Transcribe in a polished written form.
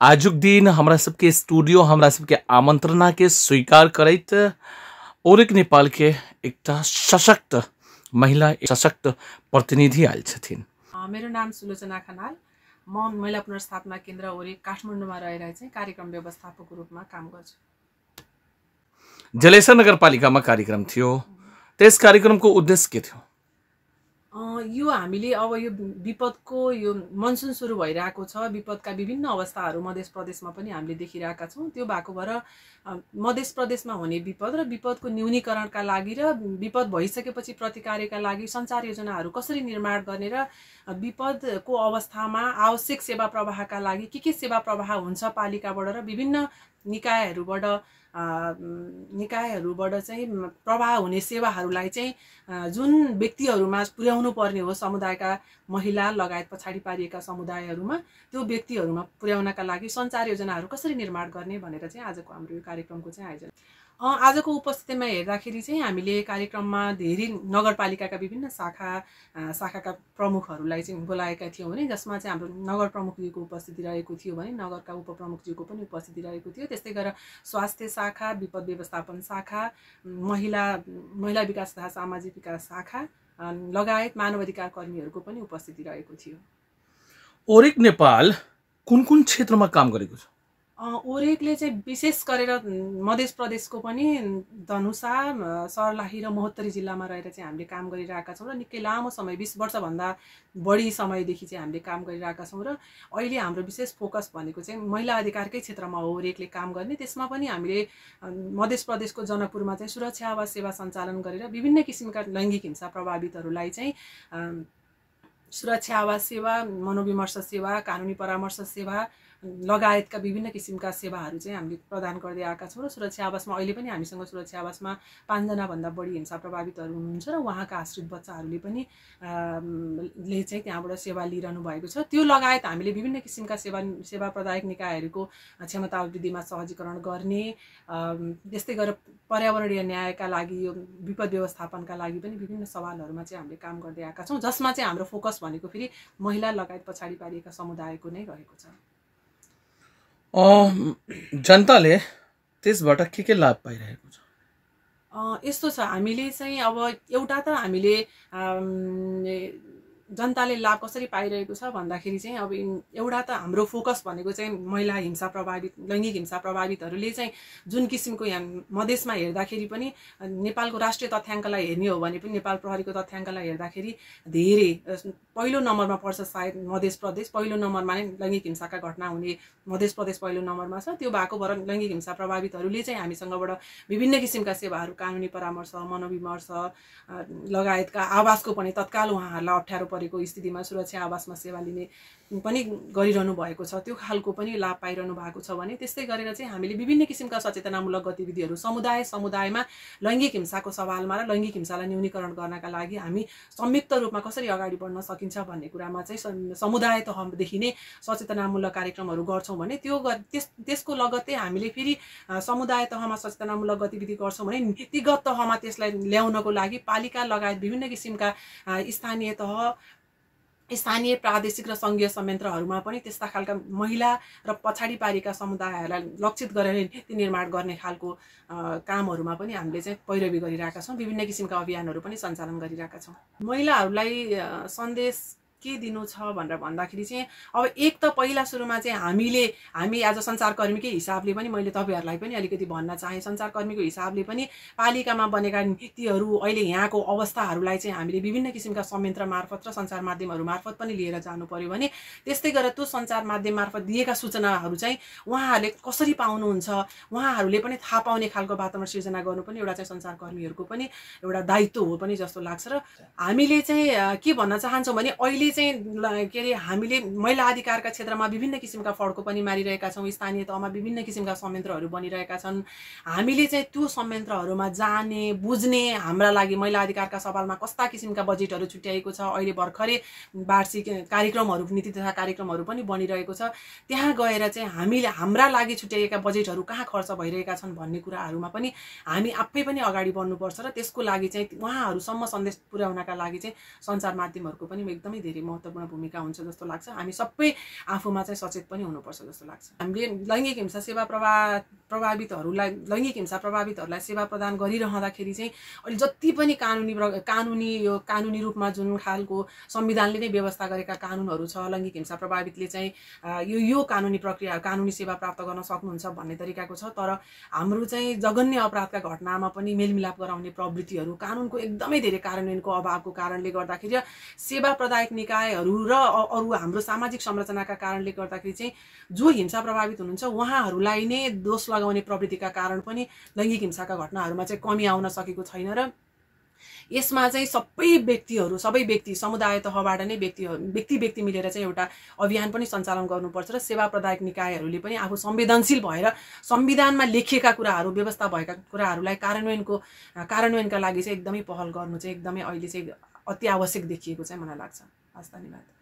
आजुक दिन हमरा सबके स्टूडियो हमरा सबके आमंत्रणा के स्वीकार करैत ओरिक नेपाल के एकटा सशक्त महिला सशक्त प्रतिनिधि आयल छथिन। मेरो नाम सुलोचना खनाल। म महिला पुनर्स्थापना केन्द्र ओरिक काठमाडौँमा रहेर चाहिँ कार्यक्रम व्यवस्थापकको रूपमा काम गर्छु। जलेश्वर नगरपालिकामा कार्यक्रम थियो, त्यस कार्यक्रमको उद्देश्य के थियो? यो हामीले अब यो विपदको यो मनसुन सुरु भइरहेको छ, विपदका विभिन्न अवस्थाहरू मध्य प्रदेशमा पनि हामीले देखिरहेका छौँ। त्यो भएको भएर मध्य प्रदेशमा हुने विपद र विपदको न्यूनीकरणका लागि र विपद भइसकेपछि प्रतिकारका लागि सञ्चार योजनाहरू कसरी निर्माण गर्ने र विपदको अवस्थामा आवश्यक सेवा प्रवाहका लागि के सेवा प्रवाह हुन्छ पालिकाबाट र विभिन्न निकायहरूबाट चाहिँ प्रवाह हुने सेवाहरूलाई चाहिँ जुन व्यक्तिहरूमा पुर्याउनु पर्ने हो, समुदायका महिला लगायत पछाडि पारिएका समुदायहरूमा, त्यो व्यक्तिहरूमा पुर्याउनका लागि सञ्चार योजनाहरू कसरी निर्माण गर्ने भनेर चाहिँ आजको हाम्रो यो कार्यक्रमको चाहिँ आयोजना। आजको उपस्थितिमा हेर्दाखेरि चाहिँ हामीले कार्यक्रममा धेरै नगरपालिकाका विभिन्न शाखाका प्रमुखहरूलाई चाहिँ बोलाएका थियौँ भने, जसमा चाहिँ हाम्रो नगर प्रमुखजीको उपस्थिति रहेको थियो भने नगरका उपप्रमुखजीको पनि उपस्थिति रहेको थियो। त्यस्तै गरेर स्वास्थ्य शाखा, विपद व्यवस्थापन शाखा, महिला विकास तथा सामाजिक विकास शाखा लगायत मानवाधिकार कर्मीहरूको पनि उपस्थिति रहेको थियो। ओरिक नेपाल कुन कुन क्षेत्रमा काम गरेको छ? ओरेकले चाहिँ विशेष गरेर मध्य प्रदेशको पनि धनुषा, सर्लाही र महोत्तरी जिल्लामा रहेर चाहिँ हामीले काम गरिरहेका छौँ र निकै लामो समय 20 वर्षभन्दा बढी समयदेखि चाहिँ हामीले काम गरिरहेका छौँ र अहिले हाम्रो विशेष फोकस भनेको चाहिँ महिला अधिकारकै क्षेत्रमा हो ओरेकले काम गर्ने। त्यसमा पनि हामीले मध्य प्रदेशको जनकपुरमा चाहिँ सुरक्षा आवास सेवा सञ्चालन गरेर विभिन्न किसिमका लैङ्गिक हिंसा प्रभावितहरूलाई चाहिँ सुरक्षा आवास सेवा, मनोविमर्श सेवा, कानुनी परामर्श सेवा लगायतका विभिन्न किसिमका सेवाहरू चाहिँ हामीले प्रदान गर्दै आएका छौँ र सुरक्षा आवासमा अहिले पनि हामीसँग सुरक्षा आवासमा 5 जनाभन्दा बढी हिंसा प्रभावितहरू हुनुहुन्छ र उहाँका आश्रित बच्चाहरूले पनि चाहिँ त्यहाँबाट सेवा लिइरहनु भएको छ। त्यो लगायत हामीले विभिन्न किसिमका सेवा प्रदायक निकायहरूको क्षमता वृद्धिमा सहजीकरण गर्ने, त्यस्तै गरेर पर्यावरणीय न्यायका लागि, यो विपद व्यवस्थापनका लागि पनि विभिन्न सवालहरूमा चाहिँ हामीले काम गर्दै आएका छौँ, जसमा चाहिँ हाम्रो फोकस भनेको फेरि महिला लगायत पछाडि पारिएका समुदायको नै रहेको छ। जनताले त्यसबाट के लाभ पाइरहेको छ? यस्तो छ, हामीले चाहिँ अब एउटा त हामीले जनताले लाभ कसरी पाइरहेको छ भन्दाखेरि चाहिँ अब एउटा त हाम्रो फोकस भनेको चाहिँ महिला हिंसा प्रभावित, लैङ्गिक हिंसा प्रभावितहरूले चाहिँ जुन किसिमको यहाँ मधेसमा हेर्दाखेरि पनि नेपालको राष्ट्रिय तथ्याङ्कलाई हेर्ने हो भने पनि नेपाल प्रहरीको तथ्याङ्कलाई हेर्दाखेरि धेरै पहिलो नम्बरमा पर्छ सायद मध्य प्रदेश। पहिलो नम्बरमा नै लैङ्गिक हिंसाका घटना हुने मध्य प्रदेश पहिलो नम्बरमा छ। त्यो भएको भएर लैङ्गिक हिंसा प्रभावितहरूले चाहिँ हामीसँगबाट विभिन्न किसिमका सेवाहरू, कानुनी परामर्श, मनोविमर्श लगायतका आवासको पनि तत्काल उहाँहरूलाई अप्ठ्यारो परेको स्थितिमा सुरक्षा आवासमा सेवा लिने पनि गरिरहनु भएको छ। त्यो खालको पनि लाभ पाइरहनु भएको छ भने त्यस्तै गरेर चाहिँ हामीले विभिन्न किसिमका सचेतनामूलक गतिविधिहरू समुदायमा लैङ्गिक हिंसाको सवालमा र लैङ्गिक हिंसालाई न्यूनीकरण गर्नका लागि हामी संयुक्त रूपमा कसरी अगाडि बढ्न सकिन्छ भन्ने कुरामा चाहिँ समुदाय तहदेखि नै सचेतनामूलक कार्यक्रमहरू गर्छौँ भने त्यसको लगत्तै हामीले फेरि समुदाय तहमा सचेतनामूलक गतिविधि गर्छौँ भने नीतिगत तहमा त्यसलाई ल्याउनको लागि पालिका लगायत विभिन्न किसिमका स्थानीय प्रादेशिक र सङ्घीय संयन्त्रहरूमा पनि त्यस्ता खालका महिला र पछाडि पारिएका समुदायहरूलाई लक्षित गरेर नीति निर्माण गर्ने खालको कामहरूमा पनि हामीले चाहिँ पैरवी गरिरहेका छौँ। विभिन्न किसिमका अभियानहरू पनि सञ्चालन गरिरहेका छौँ। महिलाहरूलाई सन्देश के दिनु छ भनेर भन्दाखेरि चाहिँ अब एक त पहिला सुरुमा चाहिँ हामी आज सञ्चारकर्मीकै हिसाबले पनि मैले तपाईँहरूलाई पनि अलिकति भन्न चाहेँ। सञ्चारकर्मीको हिसाबले पनि पालिकामा बनेका नीतिहरू, अहिले यहाँको अवस्थाहरूलाई चाहिँ हामीले विभिन्न किसिमका संयन्त्र मार्फत र सञ्चार माध्यमहरू मार्फत पनि लिएर जानु पर्यो भने त्यस्तै गरेर त्यो सञ्चार माध्यम मार्फत दिएका सूचनाहरू चाहिँ उहाँहरूले कसरी पाउनुहुन्छ, उहाँहरूले पनि थाहा पाउने खालको वातावरण सिर्जना गर्नु पनि एउटा चाहिँ सञ्चारकर्मीहरूको पनि एउटा दायित्व हो पनि जस्तो लाग्छ। र हामीले चाहिँ के भन्न चाहन्छौँ भने अहिले चाहिँ के अरे हामीले महिला अधिकारका क्षेत्रमा विभिन्न किसिमका फड्को पनि मारिरहेका छौँ। स्थानीय तहमा विभिन्न किसिमका संयन्त्रहरू बनिरहेका छन्। हामीले चाहिँ त्यो संयन्त्रहरूमा जाने, बुझ्ने, हाम्रा लागि महिला अधिकारका सवालमा कस्ता किसिमका बजेटहरू छुट्याएको छ, अहिले भर्खरै वार्षिक कार्यक्रमहरू, नीति तथा कार्यक्रमहरू पनि बनिरहेको छ। त्यहाँ गएर चाहिँ हामीले हाम्रा लागि छुट्याएका बजेटहरू कहाँ खर्च भइरहेका छन् भन्ने कुराहरूमा पनि हामी आफै पनि अगाडि बढ्नुपर्छ र त्यसको लागि चाहिँ उहाँहरूसम्म सन्देश पुर्याउनका लागि चाहिँ सञ्चार माध्यमहरूको पनि एकदमै धेरै धेरै महत्त्वपूर्ण भूमिका हुन्छ जस्तो लाग्छ। हामी सबै आफूमा चाहिँ सचेत पनि हुनुपर्छ जस्तो लाग्छ। हामीले लैङ्गिक हिंसा सेवा प्रभावितहरूलाई सेवा प्रदान गरिरहँदाखेरि चाहिँ अहिले जति पनि कानुनी रूपमा जुन खालको संविधानले नै व्यवस्था गरेका कानुनहरू छ, लैङ्गिक हिंसा प्रभावितले चाहिँ यो कानुनी प्रक्रिया कानुनी सेवा प्राप्त गर्न सक्नुहुन्छ भन्ने तरिकाको छ। तर हाम्रो चाहिँ जघन्य अपराधका घटनामा पनि मेलमिलाप गराउने प्रवृत्तिहरू, कानुनको एकदमै धेरै कार्यान्वयनको अभावको कारणले गर्दाखेरि सेवा प्रदायक निकायहरू र अरू हाम्रो सामाजिक संरचनाका कारणले गर्दाखेरि चाहिँ जो हिंसा प्रभावित हुनुहुन्छ उहाँहरूलाई नै दोष लगाउने प्रवृत्तिका कारण पनि लैङ्गिक हिंसाका घटनाहरूमा चाहिँ कमी आउन सकेको छैन। र यसमा चाहिँ सबै व्यक्ति समुदाय तहबाट नै व्यक्ति मिलेर चाहिँ एउटा अभियान पनि सञ्चालन गर्नुपर्छ र सेवा प्रदायक निकायहरूले पनि आफू संवेदनशील भएर संविधानमा लेखिएका कुराहरू, व्यवस्था भएका कुराहरूलाई कार्यान्वयनका लागि चाहिँ एकदमै पहल गर्नु चाहिँ एकदमै अहिले चाहिँ अति आवश्यक देखिएको चाहिँ मलाई लाग्छ। हस्, धन्यवाद।